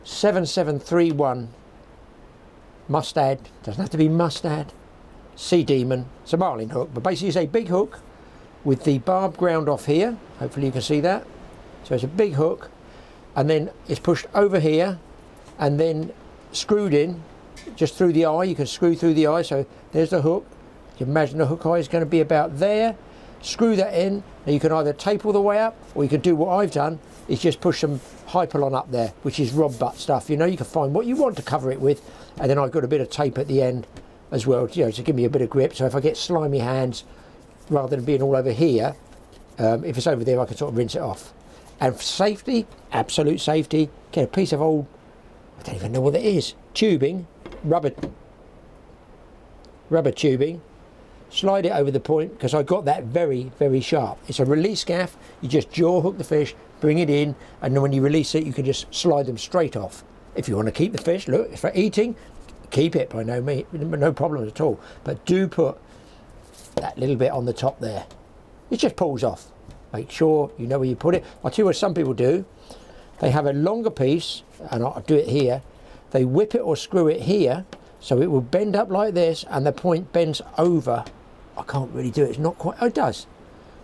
7731 mustad, doesn't have to be mustad, Sea Demon. It's a marlin hook, but basically it's a big hook with the barb ground off here. Hopefully you can see that. So it's a big hook, and then it's pushed over here and then screwed in just through the eye. You can screw through the eye, so there's the hook. You can imagine the hook eye is going to be about there. Screw that in. Now you can either tape all the way up, or you can do what I've done, is just push some hypalon up there, which is rod butt stuff. You know, you can find what you want to cover it with, and then I've got a bit of tape at the end as well, you know, to give me a bit of grip. So if I get slimy hands, rather than being all over here, if it's over there, I can sort of rinse it off. And for safety, absolute safety, get a piece of old, I don't even know what it is, tubing, rubber tubing, slide it over the point, because I got that very sharp. It's a release gaff. You just jaw hook the fish, bring it in, and then when you release it, you can just slide them straight off. If you want to keep the fish, look, it's for eating, keep it by no problem at all. But do put that little bit on the top there. It just pulls off. Make sure you know where you put it. I'll tell you what some people do. They have a longer piece, and I'll do it here. They whip it or screw it here, so it will bend up like this, and the point bends over. I can't really do it. It's not quite. Oh, it does.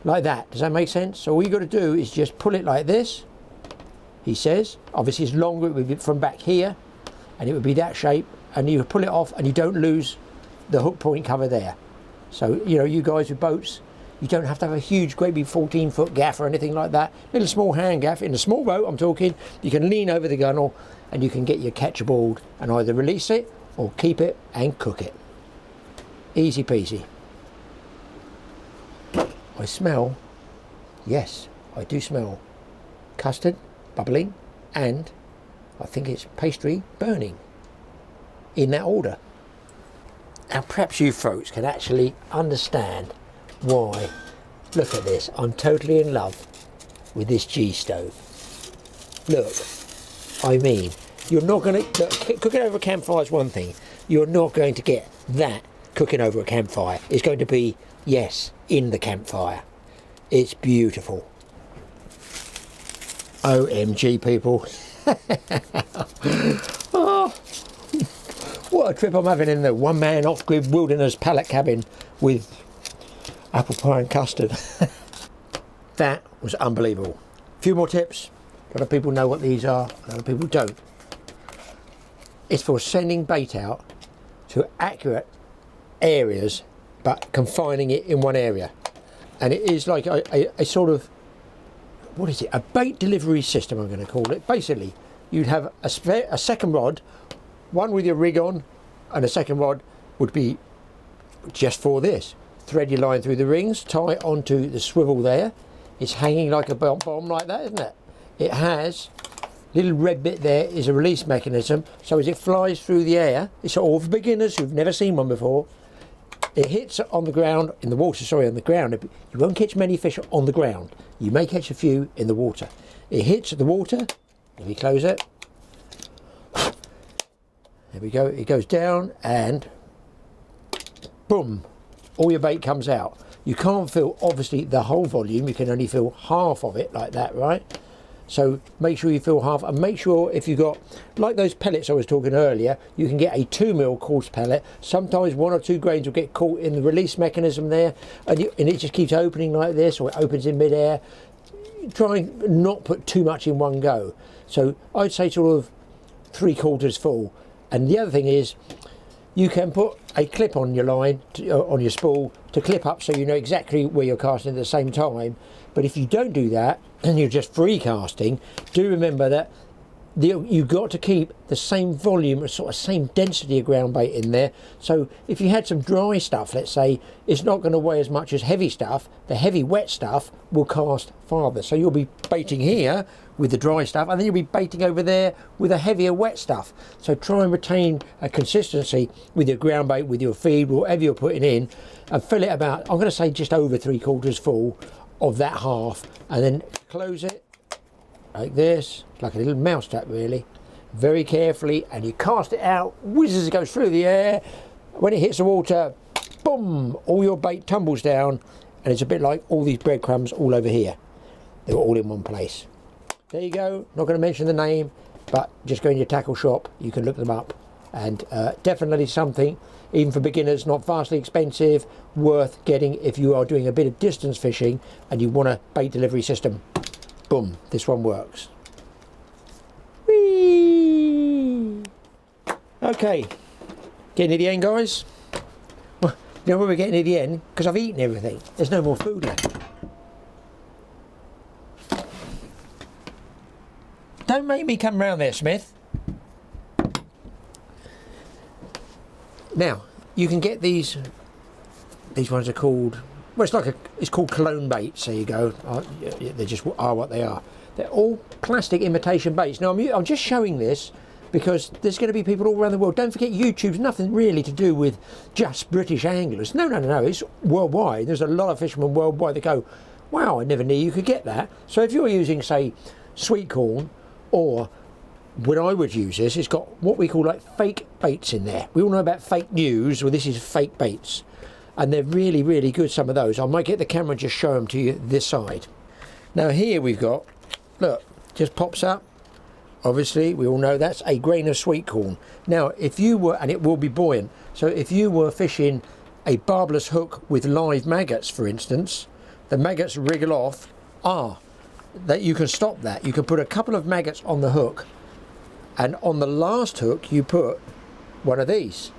Like that. Does that make sense? So all you got to do is just pull it like this. He says. Obviously, it's longer. It would be from back here, and it would be that shape. And you pull it off, and you don't lose the hook point cover there. So you know, you guys with boats, you don't have to have a huge, great big 14-foot gaff or anything like that. Little small hand gaff in a small boat. I'm talking. You can lean over the gunnel, and you can get your catcher board and either release it or keep it and cook it. Easy peasy. I smell, yes, I do smell custard bubbling, and I think it's pastry burning, in that order. Now perhaps you folks can actually understand why. Look at this, I'm totally in love with this G stove. Look, I mean, you're not going to, cooking over a campfire is one thing, you're not going to get that cooking over a campfire. It's going to be, yes, in the campfire. It's beautiful. OMG, people. Oh, what a trip I'm having in the one-man off-grid wilderness pallet cabin with apple pie and custard. That was unbelievable. A few more tips. A lot of people know what these are, a lot of people don't. It's for sending bait out to accurate areas, but confining it in one area. And it is like a sort of, what is it, a bait delivery system, I'm going to call it. Basically, you'd have a second rod, one with your rig on, and a second rod would be just for this. Thread your line through the rings, tie it onto the swivel there. It's hanging like a bomb like that, isn't it? It has, little red bit there is a release mechanism, so as it flies through the air, it's all for beginners who've never seen one before. It hits on the ground, in the water, sorry, on the ground. You won't catch many fish on the ground. You may catch a few in the water. It hits the water, if you close it, there we go, it goes down and boom, all your bait comes out. You can't fill, obviously, the whole volume, you can only fill half of it like that, right? So make sure you fill half, and make sure if you've got, like those pellets I was talking earlier, you can get a 2mm coarse pellet. Sometimes 1 or 2 grains will get caught in the release mechanism there, and it just keeps opening like this, or it opens in mid-air. Try and not put too much in one go. So I'd say sort of 3/4 full. And the other thing is, you can put a clip on your line, on your spool, to clip up so you know exactly where you're casting at the same time. But if you don't do that, and you're just free casting, do remember that you've got to keep the same volume, sort of same density of ground bait in there. So if you had some dry stuff, let's say, it's not going to weigh as much as heavy stuff. The heavy wet stuff will cast farther. So you'll be baiting here with the dry stuff, and then you'll be baiting over there with a heavier wet stuff. So try and retain a consistency with your ground bait, with your feed, whatever you're putting in, and fill it about, I'm going to say just over 3/4 full of that half, and then close it like this, like a little mousetrap really, very carefully, and you cast it out, whizzes, it goes through the air. When it hits the water, boom, all your bait tumbles down, and it's a bit like all these breadcrumbs all over here. They're all in one place. There you go. Not going to mention the name, but just go in your tackle shop, you can look them up, and definitely something, even for beginners, not vastly expensive, worth getting if you are doing a bit of distance fishing and you want a bait delivery system. Boom, this one works. Whee! Okay, getting to the end, guys. Well, you know when we're getting to the end? Because I've eaten everything. There's no more food left. Don't make me come round there, Smith. Now, you can get these ones are called, well, it's called clone baits. There you go. They just are what they are. They're all plastic imitation baits. Now, I'm just showing this because there's going to be people all around the world. Don't forget, YouTube's nothing really to do with just British anglers. No, it's worldwide. There's a lot of fishermen worldwide that go, wow, I never knew you could get that. So if you're using, say, sweet corn, or when I would use this, it's got what we call like fake baits in there. We all know about fake news. Well, this is fake baits, and they're really, really good, some of those. I might get the camera and just show them to you this side. Now here we've got, look, just pops up. Obviously, we all know that's a grain of sweet corn. Now, if you were, and it will be buoyant, so if you were fishing a barbless hook with live maggots, for instance, the maggots wriggle off, that you can stop that. You can put a couple of maggots on the hook, and on the last hook you put one of these.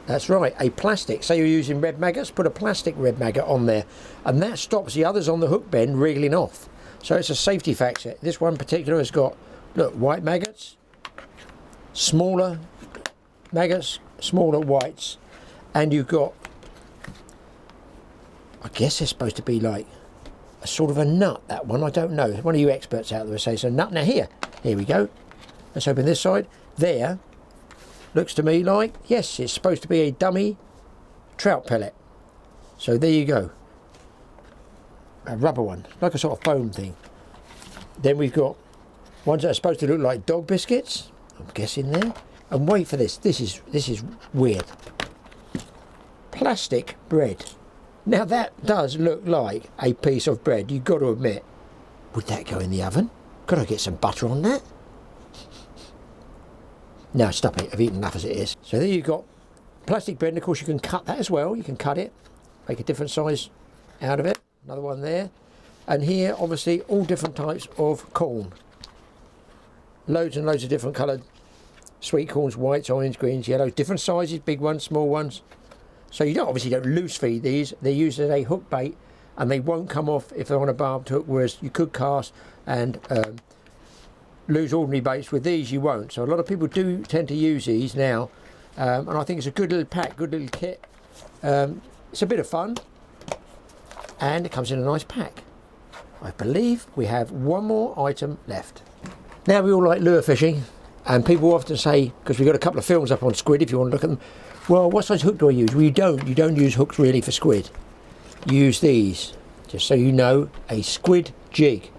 That's right, a plastic. Say you're using red maggots, put a plastic red maggot on there, and that stops the others on the hook bend wriggling off. So it's a safety factor. This one in particular has got, look, white maggots, smaller maggots, smaller whites, and you've got I guess they're supposed to be like a sort of a nut, that one. I don't know. One of you experts out there say it's a nut. Now here we go. Let's open this side. There, looks to me like, yes, it's supposed to be a dummy trout pellet. So there you go. A rubber one, like a sort of foam thing. Then we've got ones that are supposed to look like dog biscuits, I'm guessing there. And wait for this. This is weird. Plastic bread. Now that does look like a piece of bread, you've got to admit. Would that go in the oven? Could I get some butter on that? No, stop it. I've eaten enough as it is. So there you've got plastic bread, and of course you can cut that as well. You can cut it, make a different size out of it. Another one there. And here, obviously, all different types of corn. Loads and loads of different coloured sweet corns, whites, orange, greens, yellows, different sizes, big ones, small ones. So you obviously don't loose feed these. They're used as a hook bait, and they won't come off if they're on a barbed hook, whereas you could cast and lose ordinary baits. With these you won't. So a lot of people do tend to use these now, and I think it's a good little pack, good little kit. It's a bit of fun, and it comes in a nice pack. I believe we have one more item left. Now we all like lure fishing, and people often say, because we've got a couple of films up on squid if you want to look at them, well, what size hook do I use? Well, you don't use hooks really for squid. You use these, just so you know, a squid jig.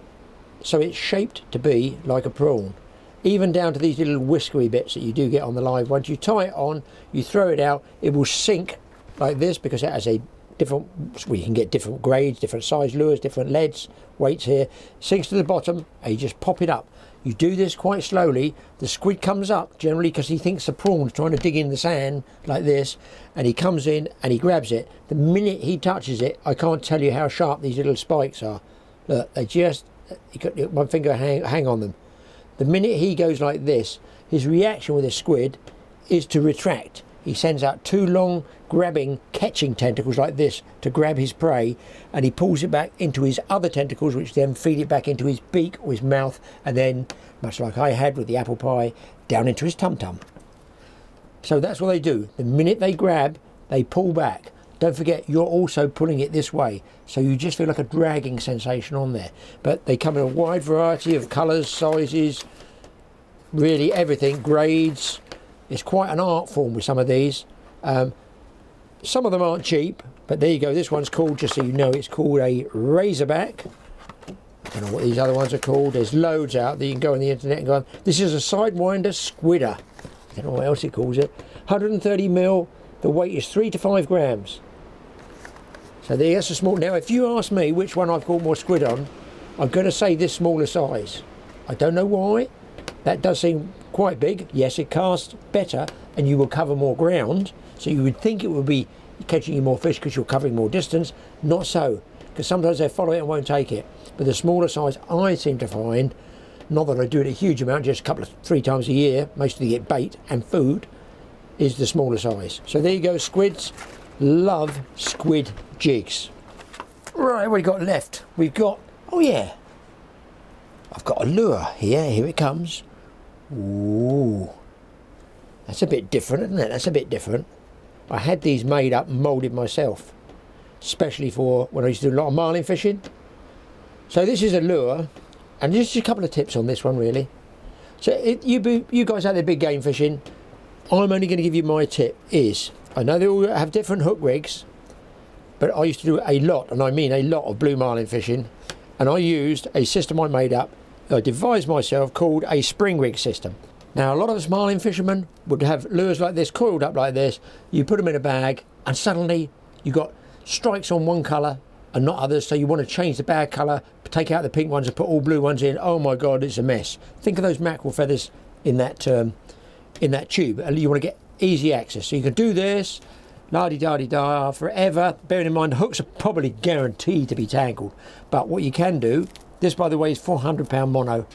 So it's shaped to be like a prawn, even down to these little whiskery bits that you do get on the live. Once you tie it on, you throw it out, it will sink like this, because it has a different, well, you can get different grades, different size lures, different leads, weights here. Sinks to the bottom, and you just pop it up. You do this quite slowly. The squid comes up generally because he thinks the prawn's trying to dig in the sand like this, and he comes in and he grabs it. The minute he touches it, I can't tell you how sharp these little spikes are. Look, they just, you got one finger hang on them. The minute he goes like this, his reaction with a squid is to retract. He sends out two long grabbing, catching tentacles like this to grab his prey, and he pulls it back into his other tentacles, which then feed it back into his beak or his mouth, and then, much like I had with the apple pie, down into his tum-tum. So that's what they do. The minute they grab, they pull back. Don't forget, you're also pulling it this way, so you just feel like a dragging sensation on there. But they come in a wide variety of colours, sizes, really everything, grades. It's quite an art form with some of these. Some of them aren't cheap, but there you go. This one's called, just so you know, it's called a Razorback. I don't know what these other ones are called. There's loads out there. You can go on the internet and go on. This is a Sidewinder Squidder. I don't know what else it calls it. 130 mil. The weight is 3 to 5 grams. So there's a small. Now, if you ask me which one I've caught more squid on, I'm going to say this smaller size. I don't know why. That does seem quite big. Yes, it casts better and you will cover more ground, so you would think it would be catching you more fish because you're covering more distance. Not so, because sometimes they follow it and won't take it. But the smaller size, I seem to find, not that I do it a huge amount, just a couple of 3 times a year, mostly get bait and food, is the smaller size. So there you go, squids. Love squid jigs. Right, what we got left? We've got, oh yeah, I've got a lure here. Here it comes. Ooh, that's a bit different, isn't it? That's a bit different. I had these made up and moulded myself, especially for when I used to do a lot of marlin fishing. So this is a lure, and just a couple of tips on this one really. So you guys out there big game fishing, I'm only going to give you my tip is, I know they all have different hook rigs, but I used to do a lot, and I mean a lot, of blue marlin fishing, and I used a system I made up, I devised myself, called a spring rig system. Now a lot of us marlin fishermen would have lures like this, coiled up like this. You put them in a bag and suddenly you got strikes on one colour and not others, so you want to change the bag colour, take out the pink ones and put all blue ones in. Oh my god, it's a mess. Think of those mackerel feathers in that tube, and you want to get easy access. So you can do this, la-di-da-di-da, forever. Bearing in mind the hooks are probably guaranteed to be tangled, but what you can do, this by the way is 400-pound mono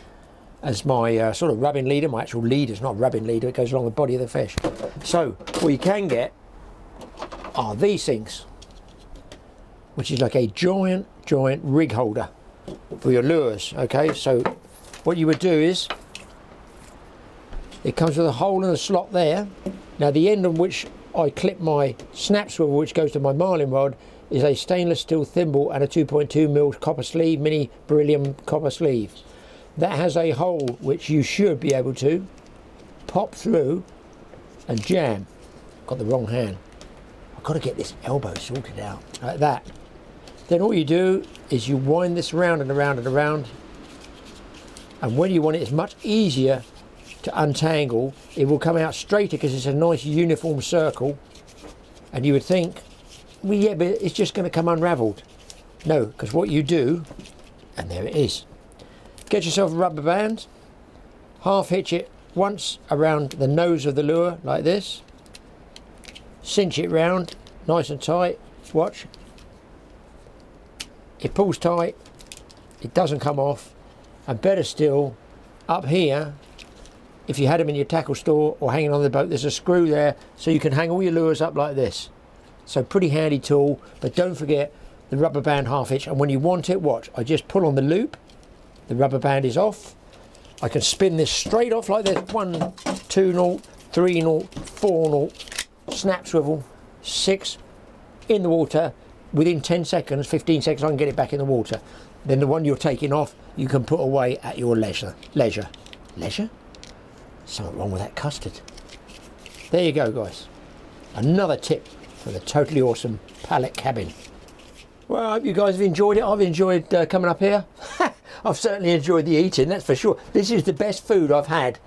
as my sort of rubbing leader. My actual leader is not a rubbing leader, it goes along the body of the fish. So what you can get are these things, which is like a giant rig holder for your lures. Okay, so what you would do is, it comes with a hole and a slot there. Now the end on which I clip my snap swivel, which goes to my marlin rod, is a stainless steel thimble and a 2.2mm copper sleeve, mini beryllium copper sleeve. That has a hole which you should be able to pop through and jam. Got the wrong hand. I've got to get this elbow sorted out, like that. Then all you do is you wind this round and around and around, and when you want it, it's much easier to untangle. It will come out straighter because it's a nice uniform circle, and you would think, well, yeah, but it's just going to come unravelled. No, because what you do, and there it is, get yourself a rubber band, half hitch it once around the nose of the lure like this, cinch it round nice and tight. Watch, it pulls tight, it doesn't come off. And better still, up here, if you had them in your tackle store or hanging on the boat, there's a screw there so you can hang all your lures up like this. So pretty handy tool, but don't forget the rubber band half hitch. And when you want it, watch, I just pull on the loop, the rubber band is off. I can spin this straight off like this, 1, 2 naught, 3 naught, 4 naught, snap swivel, 6, in the water. Within 10 seconds, 15 seconds, I can get it back in the water. Then the one you're taking off, you can put away at your leisure. Leisure? Something wrong with that custard. There you go, guys. Another tip for the totally awesome pallet cabin. Well, I hope you guys have enjoyed it. I've enjoyed coming up here. I've certainly enjoyed the eating, that's for sure. This is the best food I've had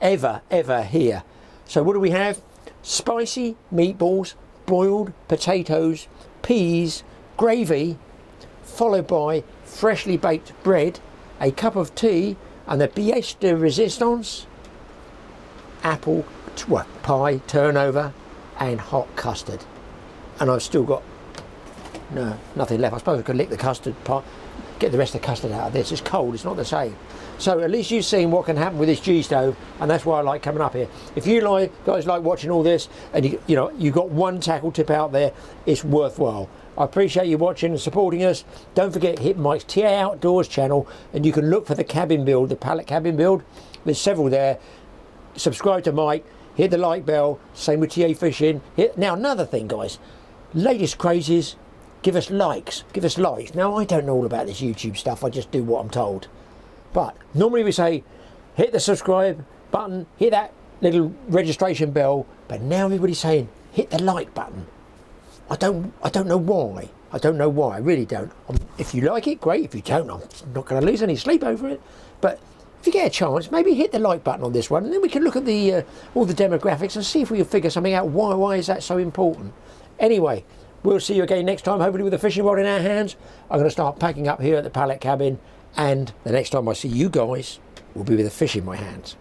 ever here. So what do we have? Spicy meatballs, boiled potatoes, peas, gravy, followed by freshly baked bread, a cup of tea, and the pièce de résistance, apple pie turnover, and hot custard. And I've still got nothing left. I suppose I could lick the custard part, get the rest of the custard out of this. It's cold, it's not the same. So at least you've seen what can happen with this G-stove, and that's why I like coming up here. If you guys like watching all this, and you got one tackle tip out there, it's worthwhile. I appreciate you watching and supporting us. Don't forget, hit Mike's TA Outdoors channel, and you can look for the cabin build, the pallet cabin build. There's several there. Subscribe to Mike, hit the like bell, same with TA Fishing. Now another thing, guys, latest crazes, give us likes. Now I don't know all about this YouTube stuff, I just do what I'm told. But normally we say, hit the subscribe button, hit that little registration bell, but now everybody's saying, hit the like button. I don't know why. I really don't. If you like it, great. If you don't, I'm not going to lose any sleep over it. But if you get a chance, maybe hit the like button on this one, and then we can look at the all the demographics and see if we can figure something out. Why is that so important? Anyway, we'll see you again next time, hopefully with a fishing rod in our hands. I'm going to start packing up here at the pallet cabin, and the next time I see you guys will be with a fish in my hands.